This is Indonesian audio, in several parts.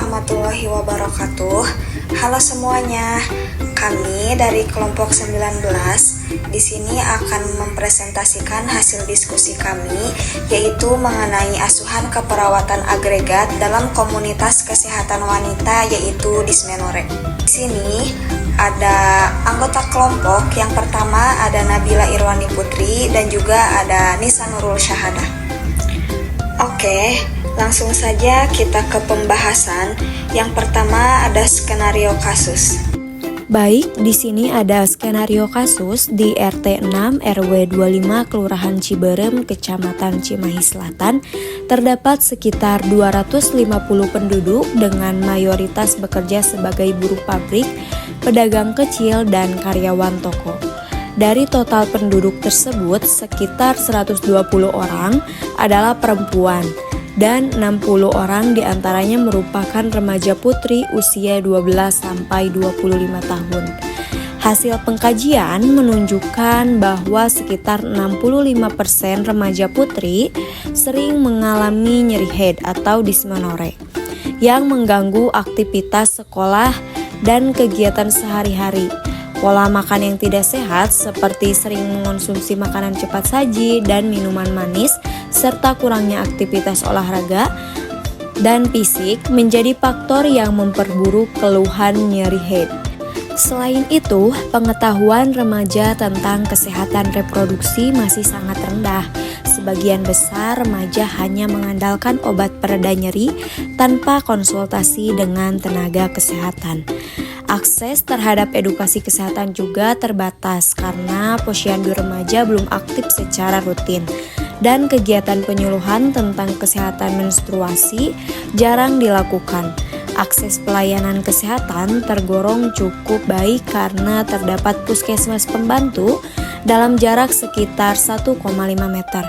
warahmatullahi wabarakatuh. Halo semuanya. Kami dari kelompok 19 di sini akan mempresentasikan hasil diskusi kami, yaitu mengenai asuhan keperawatan agregat dalam komunitas kesehatan wanita, yaitu dysmenorrhea. Di sini ada anggota kelompok. Yang pertama ada Nabila Irwani Putri dan juga ada Nisa Nurul Syahadah. Oke, langsung saja kita ke pembahasan. Yang pertama ada skenario kasus. Baik, di sini ada skenario kasus di RT 6 RW 25 Kelurahan Ciberem, Kecamatan Cimahi Selatan. Terdapat sekitar 250 penduduk dengan mayoritas bekerja sebagai buruh pabrik, pedagang kecil, dan karyawan toko. Dari total penduduk tersebut, sekitar 120 orang adalah perempuan dan 60 orang diantaranya merupakan remaja putri usia 12-25 tahun. Hasil pengkajian menunjukkan bahwa sekitar 65% remaja putri sering mengalami nyeri head atau dysmenorrhea yang mengganggu aktivitas sekolah dan kegiatan sehari-hari. Pola makan yang tidak sehat seperti sering mengonsumsi makanan cepat saji dan minuman manis serta kurangnya aktivitas olahraga dan fisik menjadi faktor yang memperburuk keluhan nyeri head. Selain itu, pengetahuan remaja tentang kesehatan reproduksi masih sangat rendah. Sebagian besar remaja hanya mengandalkan obat pereda nyeri tanpa konsultasi dengan tenaga kesehatan. Akses terhadap edukasi kesehatan juga terbatas karena posyandu remaja belum aktif secara rutin dan kegiatan penyuluhan tentang kesehatan menstruasi jarang dilakukan. Akses pelayanan kesehatan tergolong cukup baik karena terdapat puskesmas pembantu dalam jarak sekitar 1,5 meter.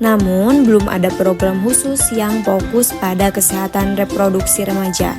Namun, belum ada program khusus yang fokus pada kesehatan reproduksi remaja.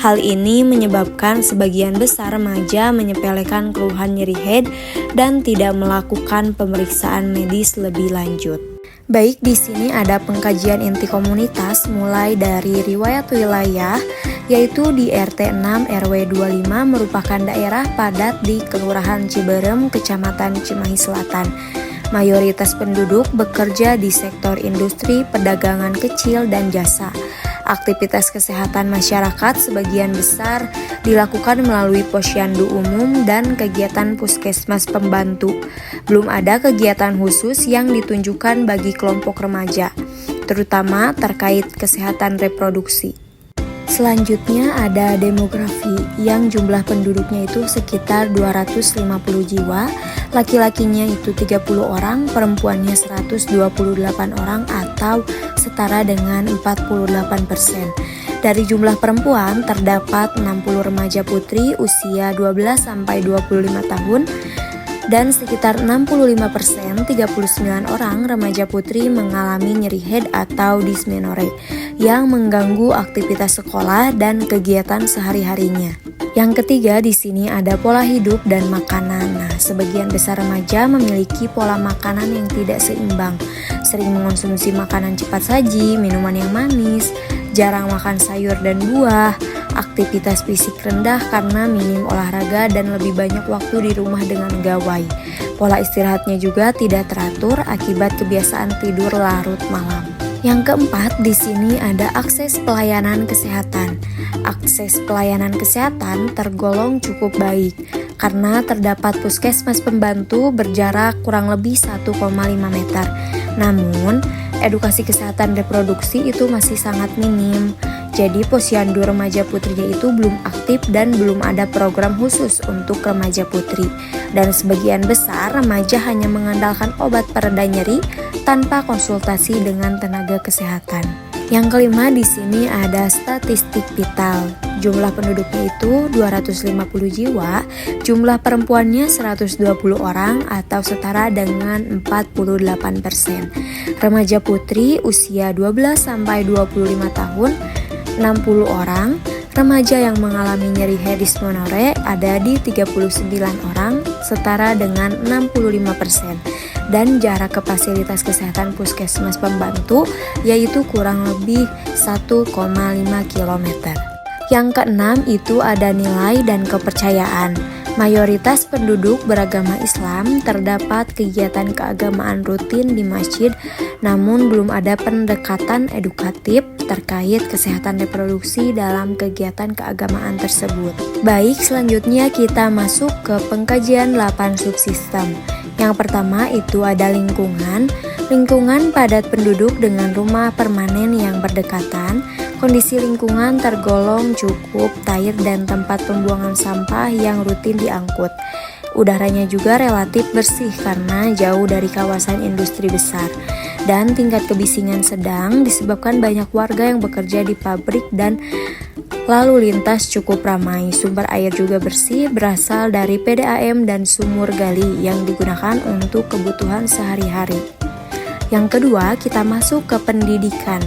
Hal ini menyebabkan sebagian besar remaja menyepelekan keluhan nyeri head dan tidak melakukan pemeriksaan medis lebih lanjut. Baik, di sini ada pengkajian inti komunitas mulai dari riwayat wilayah, yaitu di RT 6 RW 25 merupakan daerah padat di Kelurahan Ciberem, Kecamatan Cimahi Selatan. Mayoritas penduduk bekerja di sektor industri, perdagangan kecil, dan jasa. Aktivitas kesehatan masyarakat sebagian besar dilakukan melalui posyandu umum dan kegiatan puskesmas pembantu. Belum ada kegiatan khusus yang ditunjukkan bagi kelompok remaja, terutama terkait kesehatan reproduksi. Selanjutnya ada demografi yang jumlah penduduknya itu sekitar 250 jiwa, laki-lakinya itu 30 orang, perempuannya 128 orang atau setara dengan 48%. Dari jumlah perempuan terdapat 60 remaja putri usia 12-25 tahun dan sekitar 65%, 39 orang remaja putri mengalami nyeri head atau dysmenorrhea yang mengganggu aktivitas sekolah dan kegiatan sehari-harinya. Yang ketiga di sini ada pola hidup dan makanan. Nah, sebagian besar remaja memiliki pola makanan yang tidak seimbang, sering mengonsumsi makanan cepat saji, minuman yang manis, jarang makan sayur dan buah, aktivitas fisik rendah karena minim olahraga dan lebih banyak waktu di rumah dengan gawai. Pola istirahatnya juga tidak teratur akibat kebiasaan tidur larut malam. Yang keempat, di sini ada akses pelayanan kesehatan. Akses pelayanan kesehatan tergolong cukup baik karena terdapat puskesmas pembantu berjarak kurang lebih 1,5 meter. Namun, edukasi kesehatan reproduksi itu masih sangat minim. Jadi posyandu remaja putrinya itu belum aktif dan belum ada program khusus untuk remaja putri. Dan sebagian besar remaja hanya mengandalkan obat pereda nyeri tanpa konsultasi dengan tenaga kesehatan. Yang kelima di sini ada statistik vital. Jumlah penduduknya itu 250 jiwa, jumlah perempuannya 120 orang atau setara dengan 48%. Remaja putri usia 12-25 tahun 60 orang, remaja yang mengalami nyeri head dysmenorrhea ada di 39 orang, setara dengan 65%. Dan jarak ke fasilitas kesehatan puskesmas pembantu yaitu kurang lebih 1,5 km. Yang keenam itu ada nilai dan kepercayaan. Mayoritas penduduk beragama Islam, terdapat kegiatan keagamaan rutin di masjid, namun belum ada pendekatan edukatif terkait kesehatan reproduksi dalam kegiatan keagamaan tersebut. Baik, selanjutnya kita masuk ke pengkajian 8 subsistem. Yang pertama itu ada lingkungan. Lingkungan padat penduduk dengan rumah permanen yang berdekatan. Kondisi lingkungan tergolong cukup, air dan tempat pembuangan sampah yang rutin diangkut. Udaranya juga relatif bersih karena jauh dari kawasan industri besar. Dan tingkat kebisingan sedang disebabkan banyak warga yang bekerja di pabrik dan lalu lintas cukup ramai. Sumber air juga bersih, berasal dari PDAM dan sumur gali yang digunakan untuk kebutuhan sehari-hari. Yang kedua, kita masuk ke pendidikan.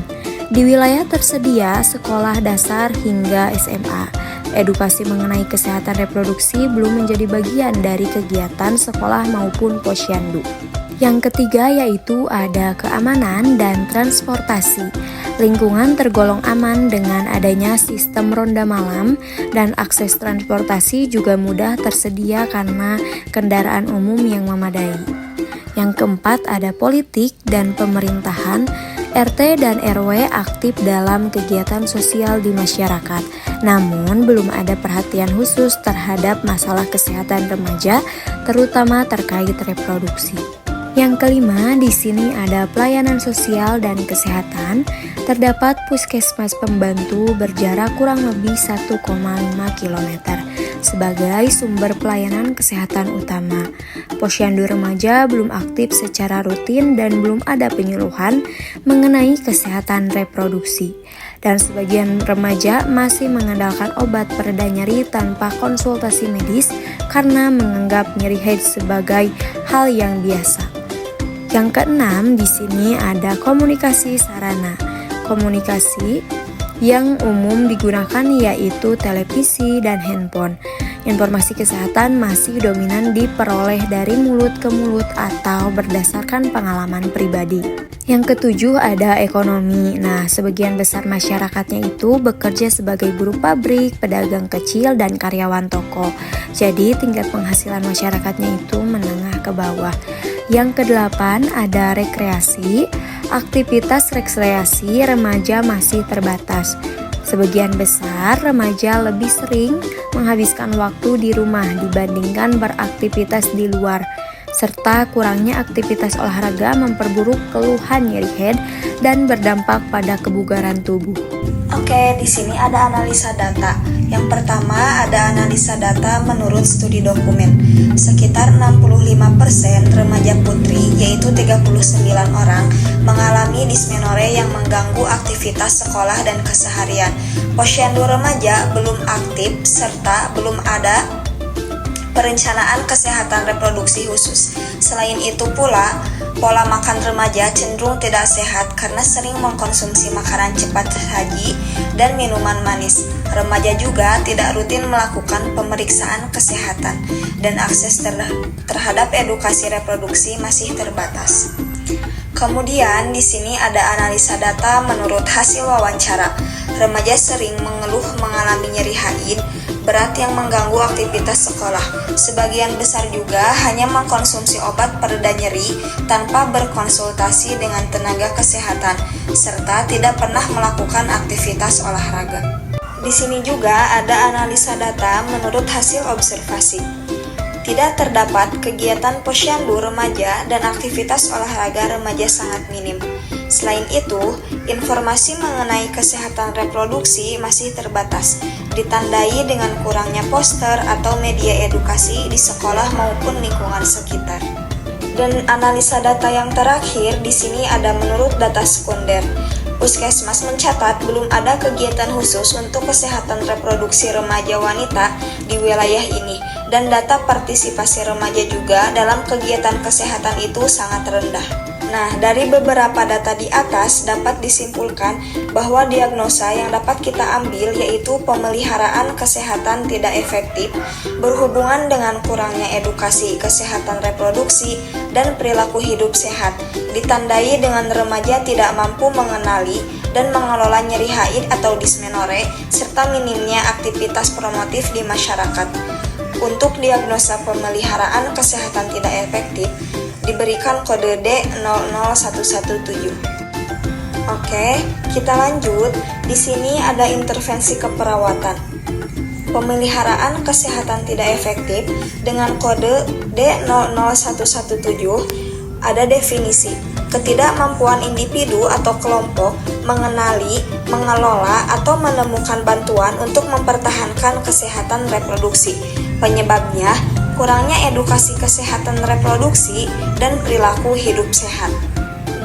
Di wilayah tersedia sekolah dasar hingga SMA. Edukasi mengenai kesehatan reproduksi belum menjadi bagian dari kegiatan sekolah maupun posyandu. Yang ketiga yaitu ada keamanan dan transportasi. Lingkungan tergolong aman dengan adanya sistem ronda malam dan akses transportasi juga mudah tersedia karena kendaraan umum yang memadai. Yang keempat ada politik dan pemerintahan. RT dan RW aktif dalam kegiatan sosial di masyarakat, namun belum ada perhatian khusus terhadap masalah kesehatan remaja, terutama terkait reproduksi. Yang kelima, di sini ada pelayanan sosial dan kesehatan. Terdapat puskesmas pembantu berjarak kurang lebih 1,5 km sebagai sumber pelayanan kesehatan utama. Posyandu remaja belum aktif secara rutin dan belum ada penyuluhan mengenai kesehatan reproduksi. Dan sebagian remaja masih mengandalkan obat pereda nyeri tanpa konsultasi medis karena menganggap nyeri head sebagai hal yang biasa. Yang keenam, di sini ada komunikasi sarana. Komunikasi yang umum digunakan yaitu televisi dan handphone. Informasi kesehatan masih dominan diperoleh dari mulut ke mulut atau berdasarkan pengalaman pribadi. Yang ketujuh ada ekonomi. Nah, sebagian besar masyarakatnya itu bekerja sebagai buruh pabrik, pedagang kecil, dan karyawan toko. Jadi tingkat penghasilan masyarakatnya itu menengah ke bawah. Yang kedelapan ada rekreasi. Aktivitas rekreasi remaja masih terbatas. Sebagian besar remaja lebih sering menghabiskan waktu di rumah dibandingkan beraktivitas di luar, serta kurangnya aktivitas olahraga memperburuk keluhan nyeri head dan berdampak pada kebugaran tubuh. Oke, di sini ada analisa data. Yang pertama ada analisa data menurut studi dokumen. Sekitar 65% remaja putri, yaitu 39 orang, mengalami dismenore yang mengganggu aktivitas sekolah dan keseharian. Posyandu remaja belum aktif serta belum ada perencanaan kesehatan reproduksi khusus. Selain itu pula, pola makan remaja cenderung tidak sehat karena sering mengkonsumsi makanan cepat saji dan minuman manis. Remaja juga tidak rutin melakukan pemeriksaan kesehatan dan akses terhadap edukasi reproduksi masih terbatas. Kemudian di sini ada analisa data menurut hasil wawancara. Remaja sering mengeluh mengalami nyeri haid berat yang mengganggu aktivitas sekolah. Sebagian besar juga hanya mengkonsumsi obat pereda nyeri tanpa berkonsultasi dengan tenaga kesehatan, serta tidak pernah melakukan aktivitas olahraga. Di sini juga ada analisa data menurut hasil observasi. Tidak terdapat kegiatan posyandu remaja dan aktivitas olahraga remaja sangat minim. Selain itu, informasi mengenai kesehatan reproduksi masih terbatas, ditandai dengan kurangnya poster atau media edukasi di sekolah maupun lingkungan sekitar. Dan analisa data yang terakhir di sini ada menurut data sekunder. Puskesmas mencatat belum ada kegiatan khusus untuk kesehatan reproduksi remaja wanita di wilayah ini, dan data partisipasi remaja juga dalam kegiatan kesehatan itu sangat rendah. Nah, dari beberapa data di atas dapat disimpulkan bahwa diagnosa yang dapat kita ambil yaitu pemeliharaan kesehatan tidak efektif berhubungan dengan kurangnya edukasi kesehatan reproduksi dan perilaku hidup sehat, ditandai dengan remaja tidak mampu mengenali dan mengelola nyeri haid atau dysmenorrhea serta minimnya aktivitas promotif di masyarakat. Untuk diagnosa pemeliharaan kesehatan tidak efektif, diberikan kode D00117. Oke, kita lanjut. Di sini ada intervensi keperawatan. Pemeliharaan kesehatan tidak efektif dengan kode D00117 ada definisi ketidakmampuan individu atau kelompok mengenali, mengelola, atau menemukan bantuan untuk mempertahankan kesehatan reproduksi. Penyebabnya kurangnya edukasi kesehatan reproduksi dan perilaku hidup sehat.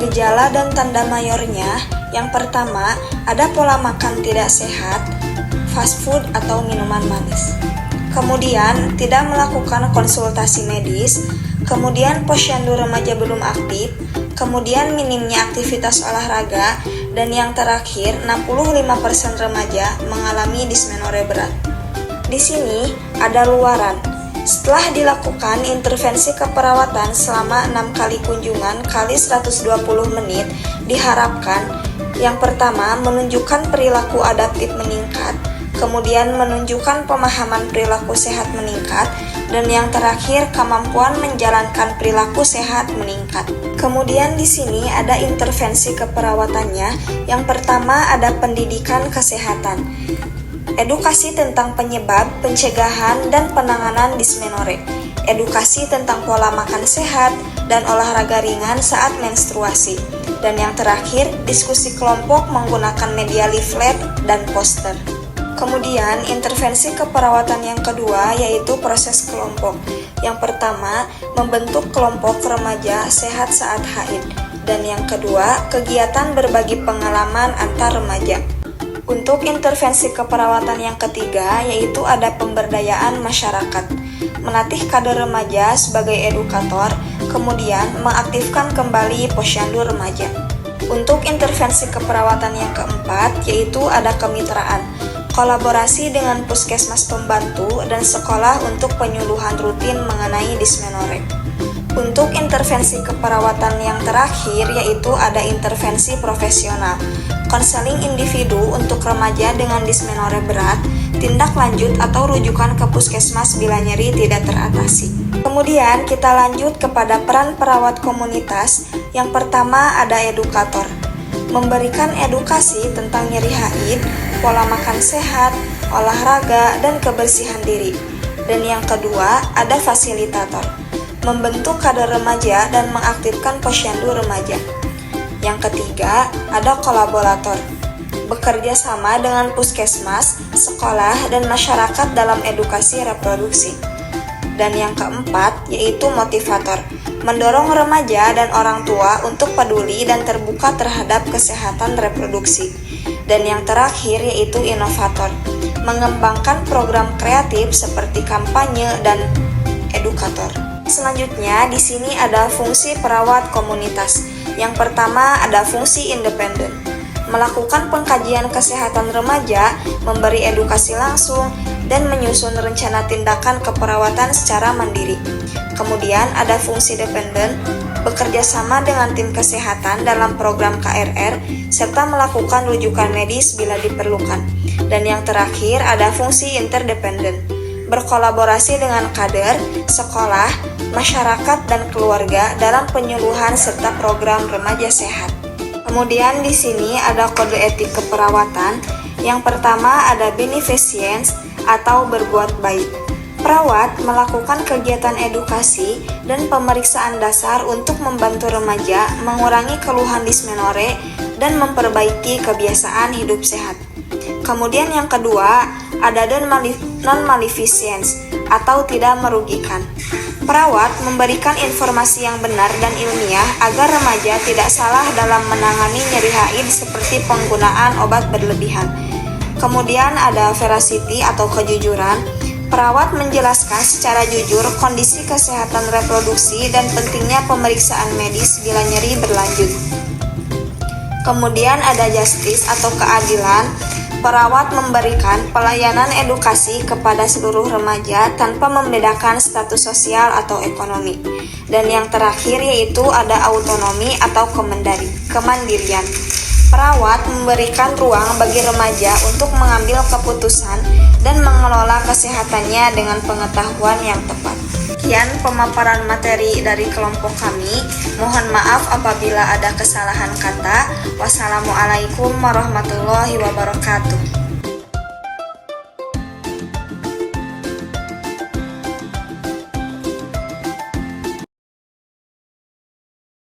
Gejala dan tanda mayornya, yang pertama ada pola makan tidak sehat, fast food atau minuman manis. Kemudian tidak melakukan konsultasi medis, kemudian posyandu remaja belum aktif, kemudian minimnya aktivitas olahraga, dan yang terakhir 65% remaja mengalami dysmenorrhea berat. Di sini ada luaran. Setelah dilakukan intervensi keperawatan selama 6 kali kunjungan kali 120 menit, diharapkan yang pertama menunjukkan perilaku adaptif meningkat, kemudian menunjukkan pemahaman perilaku sehat meningkat, dan yang terakhir kemampuan menjalankan perilaku sehat meningkat. Kemudian di sini ada intervensi keperawatannya. Yang pertama ada pendidikan kesehatan. Edukasi tentang penyebab, pencegahan, dan penanganan dysmenorrhea. Edukasi tentang pola makan sehat dan olahraga ringan saat menstruasi. Dan yang terakhir, diskusi kelompok menggunakan media leaflet dan poster. Kemudian, intervensi keperawatan yang kedua yaitu proses kelompok. Yang pertama, membentuk kelompok remaja sehat saat haid. Dan yang kedua, kegiatan berbagi pengalaman antar remaja. Untuk intervensi keperawatan yang ketiga yaitu ada pemberdayaan masyarakat. Melatih kader remaja sebagai edukator, kemudian mengaktifkan kembali posyandu remaja. Untuk intervensi keperawatan yang keempat yaitu ada kemitraan. Kolaborasi dengan puskesmas pembantu dan sekolah untuk penyuluhan rutin mengenai dysmenorrhea. Untuk intervensi keperawatan yang terakhir yaitu ada intervensi profesional. Konseling individu untuk remaja dengan dysmenorrhea berat, tindak lanjut atau rujukan ke puskesmas bila nyeri tidak teratasi. Kemudian kita lanjut kepada peran perawat komunitas. Yang pertama ada edukator. Memberikan edukasi tentang nyeri haid, pola makan sehat, olahraga, dan kebersihan diri. Dan yang kedua, ada fasilitator. Membentuk kader remaja dan mengaktifkan posyandu remaja. Yang ketiga, ada kolaborator. Bekerja sama dengan puskesmas, sekolah, dan masyarakat dalam edukasi reproduksi. Dan yang keempat, yaitu motivator. Mendorong remaja dan orang tua untuk peduli dan terbuka terhadap kesehatan reproduksi. Dan yang terakhir yaitu inovator. Mengembangkan program kreatif seperti kampanye dan edukator. Selanjutnya di sini ada fungsi perawat komunitas. Yang pertama ada fungsi independen. Melakukan pengkajian kesehatan remaja, memberi edukasi langsung, dan menyusun rencana tindakan keperawatan secara mandiri. Kemudian ada fungsi dependen, bekerja sama dengan tim kesehatan dalam program KRR, serta melakukan rujukan medis bila diperlukan. Dan yang terakhir ada fungsi interdependen, berkolaborasi dengan kader, sekolah, masyarakat, dan keluarga dalam penyuluhan serta program remaja sehat. Kemudian di sini ada kode etik keperawatan. Yang pertama ada beneficence atau berbuat baik. Perawat melakukan kegiatan edukasi dan pemeriksaan dasar untuk membantu remaja mengurangi keluhan dysmenorrhea dan memperbaiki kebiasaan hidup sehat. Kemudian yang kedua ada non-maleficence atau tidak merugikan. Perawat memberikan informasi yang benar dan ilmiah agar remaja tidak salah dalam menangani nyeri haid seperti penggunaan obat berlebihan. Kemudian ada veracity atau kejujuran. Perawat menjelaskan secara jujur kondisi kesehatan reproduksi dan pentingnya pemeriksaan medis bila nyeri berlanjut. Kemudian ada justice atau keadilan. Perawat memberikan pelayanan edukasi kepada seluruh remaja tanpa membedakan status sosial atau ekonomi. Dan yang terakhir yaitu ada autonomi atau kemandirian. Perawat memberikan ruang bagi remaja untuk mengambil keputusan dan mengelola kesehatannya dengan pengetahuan yang tepat. Sekian pemaparan materi dari kelompok kami. Mohon maaf apabila ada kesalahan kata. Wassalamualaikum warahmatullahi wabarakatuh.